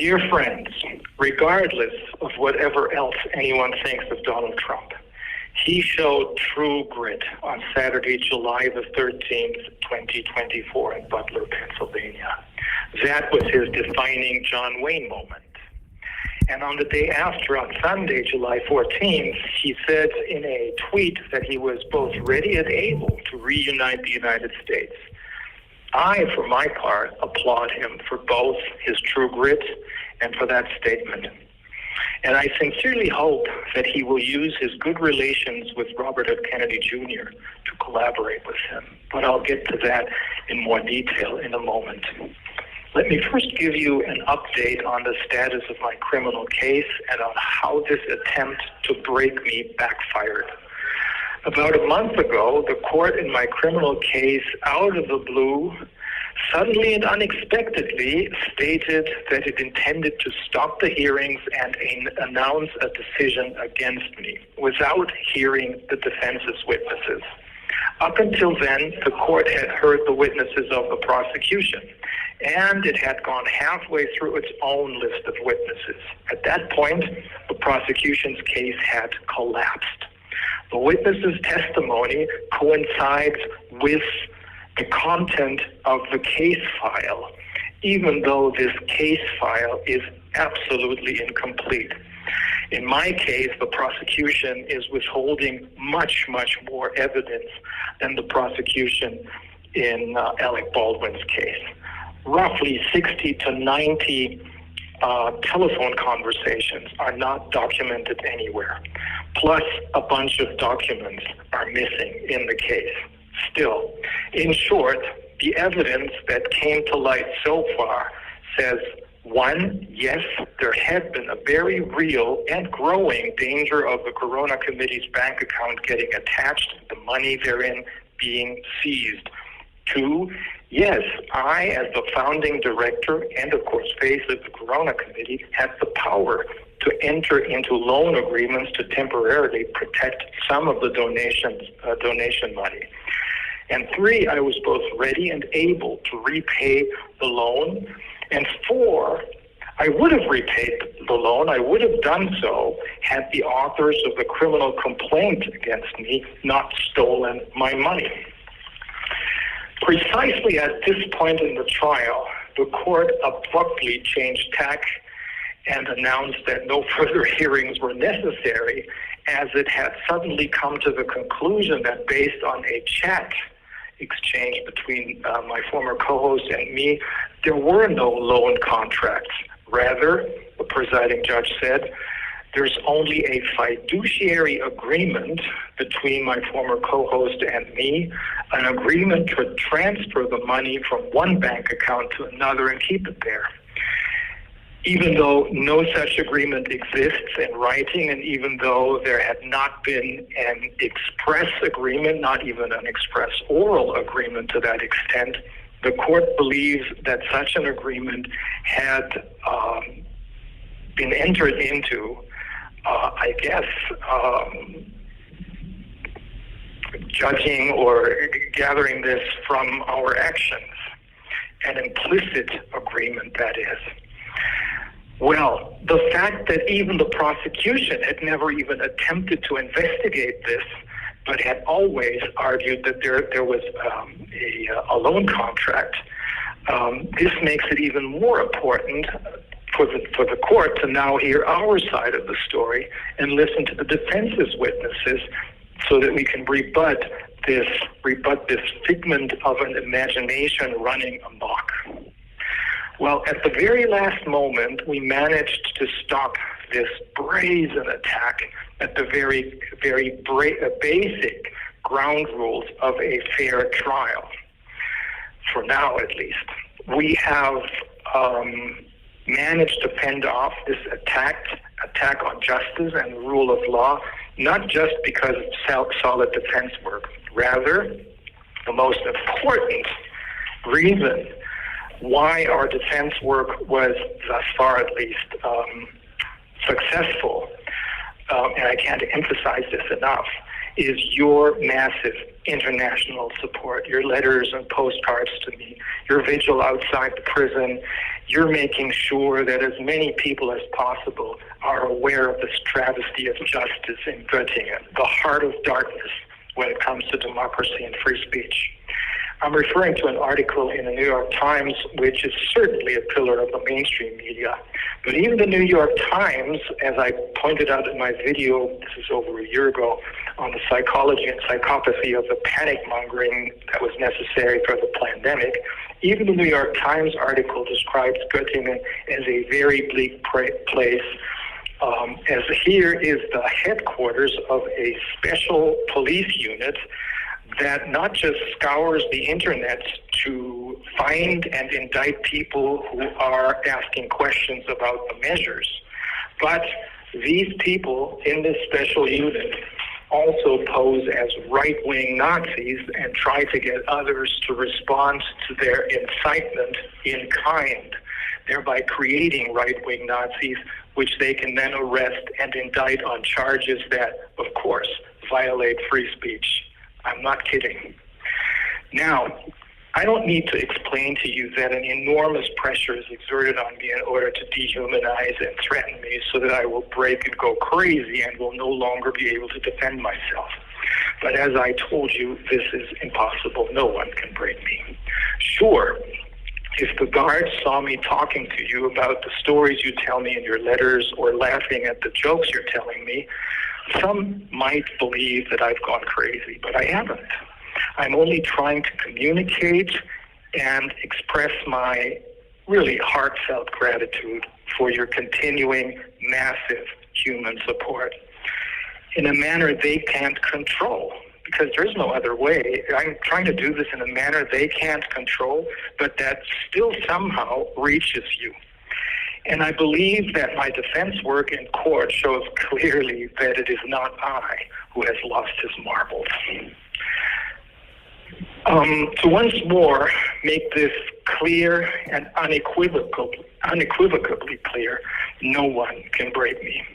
Dear friends, regardless of whatever else anyone thinks of Donald Trump, he showed true grit on Saturday, July the 13th, 2024 in Butler, Pennsylvania. That was his defining John Wayne moment. And on the day after, on Sunday, July 14th, he said in a tweet that he was both ready and able to reunite the United States. I, for my part, applaud him for both his true grit and for that statement. And I sincerely hope that he will use his good relations with Robert F. Kennedy Jr. to collaborate with him. But I'll get to that in more detail in a moment. Let me first give you an update on the status of my criminal case and on how this attempt to break me backfired. About a month ago, the court in my criminal case, out of the blue, suddenly and unexpectedly stated that it intended to stop the hearings and announce a decision against me without hearing the defense's witnesses. Up until then, the court had heard the witnesses of the prosecution, and it had gone halfway through its own list of witnesses. At that point, the prosecution's case had collapsed. The witness's testimony coincides with the content of the case file, even though this case file is absolutely incomplete. In my case, the prosecution is withholding much, much more evidence than the prosecution in Alec Baldwin's case. Roughly 60 to 90 telephone conversations are not documented anywhere. Plus, a bunch of documents are missing in the case. Still, in short, the evidence that came to light so far says, one, yes, there had been a very real and growing danger of the Corona Committee's bank account getting attached, the money therein being seized. Two, yes, I, as the founding director and, of course, face of the Corona Committee, had the power to enter into loan agreements to temporarily protect some of the donation money. And three, I was both ready and able to repay the loan. And four, I would have repaid the loan. I would have done so had the authors of the criminal complaint against me not stolen my money. Precisely at this point in the trial, the court abruptly changed tack and announced that no further hearings were necessary, as it had suddenly come to the conclusion that based on a chat exchange between my former co-host and me, there were no loan contracts. Rather, the presiding judge said, there's only a fiduciary agreement between my former co-host and me, an agreement to transfer the money from one bank account to another and keep it there. Even though no such agreement exists in writing, and even though there had not been an express agreement, not even an express oral agreement to that extent, the court believes that such an agreement had been entered into, judging or gathering this from our actions, an implicit agreement, that is. Well, the fact that even the prosecution had never even attempted to investigate this, but had always argued that there was a loan contract, this makes it even more important for the court to now hear our side of the story and listen to the defense's witnesses so that we can rebut this figment of an imagination running amok. Well, at the very last moment, we managed to stop this brazen attack at the very, very basic ground rules of a fair trial, for now at least. We have managed to fend off this attack on justice and the rule of law, not just because of solid defense work. Rather, the most important reason why our defense work was, thus far at least, successful, and I can't emphasize this enough, is your massive international support, your letters and postcards to me, your vigil outside the prison. You're making sure that as many people as possible are aware of this travesty of justice in Göttingen, the heart of darkness when it comes to democracy and free speech. I'm referring to an article in the New York Times, which is certainly a pillar of the mainstream media. But even the New York Times, as I pointed out in my video, this is over a year ago, on the psychology and psychopathy of the panic mongering that was necessary for the pandemic, even the New York Times article describes Göttingen as a very bleak place, as here is the headquarters of a special police unit that not just scours the internet to find and indict people who are asking questions about the measures, but these people in this special unit also pose as right-wing Nazis and try to get others to respond to their incitement in kind, thereby creating right-wing Nazis, which they can then arrest and indict on charges that, of course, violate free speech. I'm not kidding. Now, I don't need to explain to you that an enormous pressure is exerted on me in order to dehumanize and threaten me so that I will break and go crazy and will no longer be able to defend myself. But as I told you, this is impossible. No one can break me. Sure, if the guards saw me talking to you about the stories you tell me in your letters or laughing at the jokes you're telling me, some might believe that I've gone crazy, but I haven't. I'm only trying to communicate and express my really heartfelt gratitude for your continuing massive human support in a manner they can't control, because there's no other way. I'm trying to do this in a manner they can't control, but that still somehow reaches you. And I believe that my defense work in court shows clearly that it is not I who has lost his marbles. To once more make this clear and unequivocally clear, no one can break me.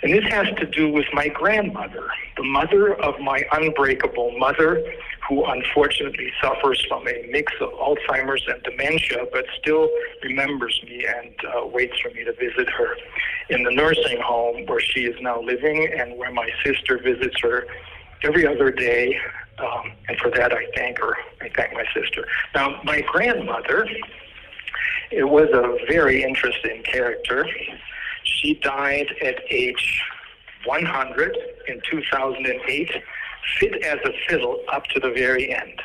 And this has to do with my grandmother, the mother of my unbreakable mother, who unfortunately suffers from a mix of Alzheimer's and dementia, but still remembers me and waits for me to visit her in the nursing home where she is now living and where my sister visits her every other day. And for that, I thank her. I thank my sister. Now, my grandmother, it was a very interesting character. She died at age 100 in 2008, fit as a fiddle up to the very end.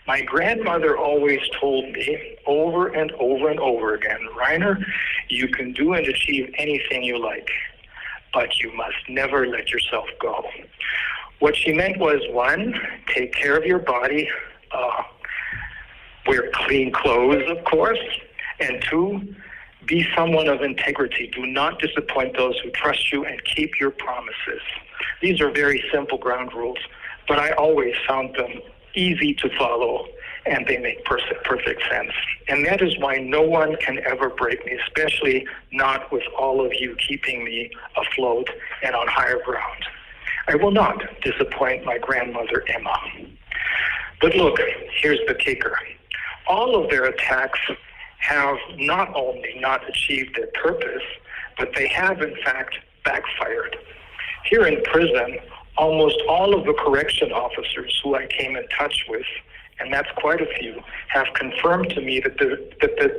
My grandmother always told me over and over and over again, Rainer, you can do and achieve anything you like, but you must never let yourself go. What she meant was, one, take care of your body, wear clean clothes, of course, and two, be someone of integrity. Do not disappoint those who trust you and keep your promises. These are very simple ground rules, but I always found them easy to follow, and they make perfect sense. And that is why no one can ever break me, especially not with all of you keeping me afloat and on higher ground. I will not disappoint my grandmother, Emma. But look, here's the kicker. All of their attacks have not only not achieved their purpose, but they have in fact backfired. Here in prison, almost all of the correction officers who I came in touch with, and that's quite a few, have confirmed to me that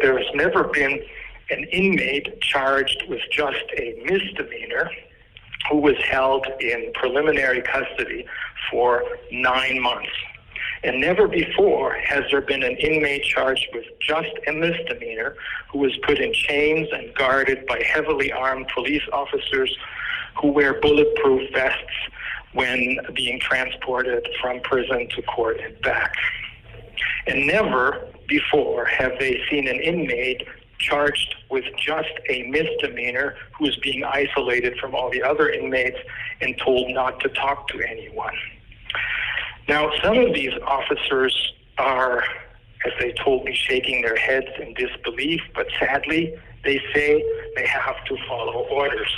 there's never been an inmate charged with just a misdemeanor who was held in preliminary custody for 9 months. And never before has there been an inmate charged with just a misdemeanor who was put in chains and guarded by heavily armed police officers who wear bulletproof vests when being transported from prison to court and back. And never before have they seen an inmate charged with just a misdemeanor who is being isolated from all the other inmates and told not to talk to anyone. Now, some of these officers are, as they told me, shaking their heads in disbelief, but sadly, they say they have to follow orders.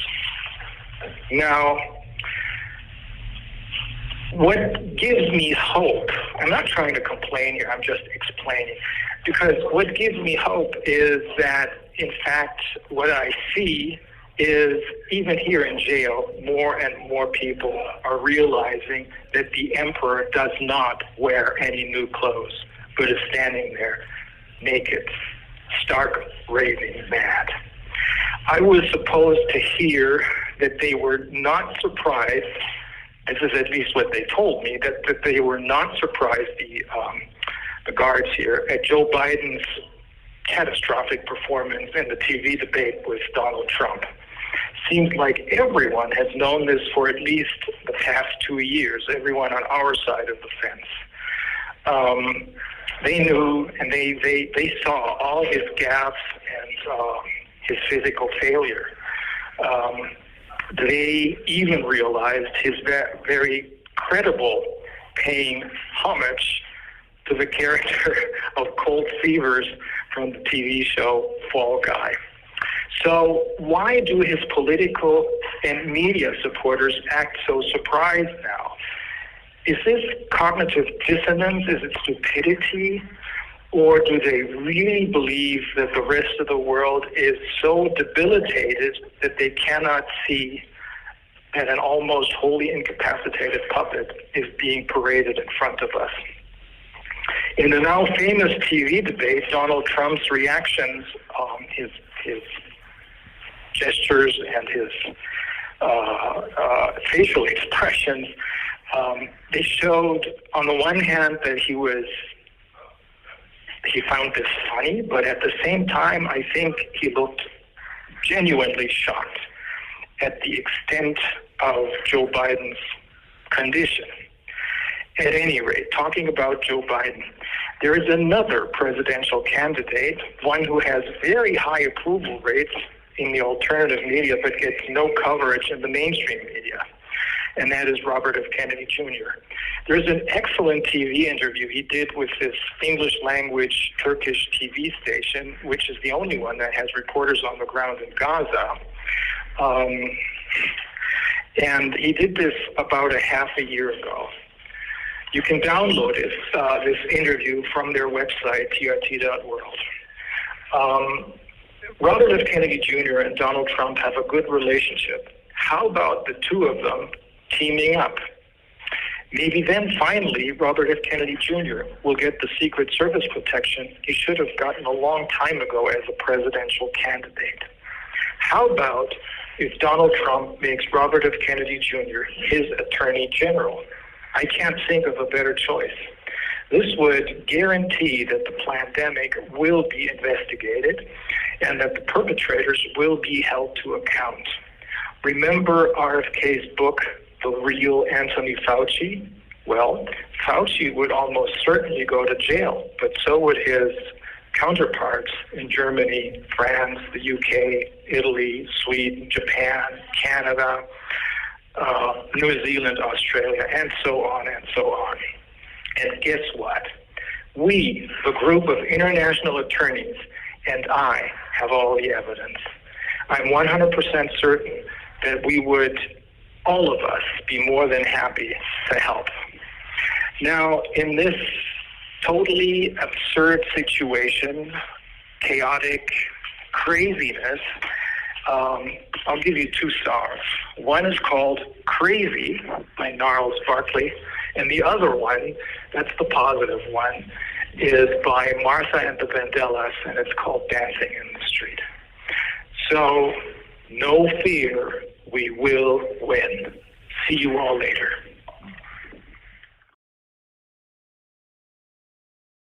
Now, What gives me hope, I'm not trying to complain here, I'm just explaining, because what gives me hope is that, in fact, what I see is, even here in jail, more and more people are realizing that the emperor does not wear any new clothes, but is standing there naked, stark, raving mad. I was supposed to hear that they were not surprised, this is at least what they told me, that they were not surprised, the guards here, at Joe Biden's catastrophic performance in the TV debate with Donald Trump. Seems like everyone has known this for at least the past 2 years, everyone on our side of the fence. They knew, and they saw all his gaffes and his physical failure. They even realized his very credible paying homage to the character of Colt Seavers from the TV show Fall Guy. So why do his political and media supporters act so surprised now? Is this cognitive dissonance? Is it stupidity? Or do they really believe that the rest of the world is so debilitated that they cannot see that an almost wholly incapacitated puppet is being paraded in front of us? In the now famous TV debate, Donald Trump's reactions, his gestures and his facial expressions, they showed, on the one hand, that he found this funny, but at the same time, I think he looked genuinely shocked at the extent of Joe Biden's condition. At any rate, talking about Joe Biden, there is another presidential candidate, one who has very high approval rates in the alternative media, but gets no coverage in the mainstream media, and that is Robert F. Kennedy Jr. There's an excellent TV interview he did with this English language Turkish TV station, which is the only one that has reporters on the ground in Gaza. And he did this about a half a year ago. You can download this interview from their website, TRT World. Robert F. Kennedy Jr. and Donald Trump have a good relationship. How about the two of them teaming up? Maybe then finally Robert F. Kennedy Jr. will get the Secret Service protection he should have gotten a long time ago as a presidential candidate. How about if Donald Trump makes Robert F. Kennedy Jr. his Attorney General? I can't think of a better choice. This would guarantee that the pandemic will be investigated and that the perpetrators will be held to account. Remember RFK's book, The Real Anthony Fauci? Well, Fauci would almost certainly go to jail, but so would his counterparts in Germany, France, the UK, Italy, Sweden, Japan, Canada, New Zealand, Australia, and so on and so on. And guess what? We, the group of international attorneys, and I have all the evidence. I'm 100% certain that we would, all of us, be more than happy to help. Now, in this totally absurd situation, chaotic craziness, I'll give you two songs. One is called Crazy by Gnarls Barkley, and the other one, that's the positive one, is by Martha and the Vandellas, and it's called Dancing in the Street. So, no fear, we will win. See you all later.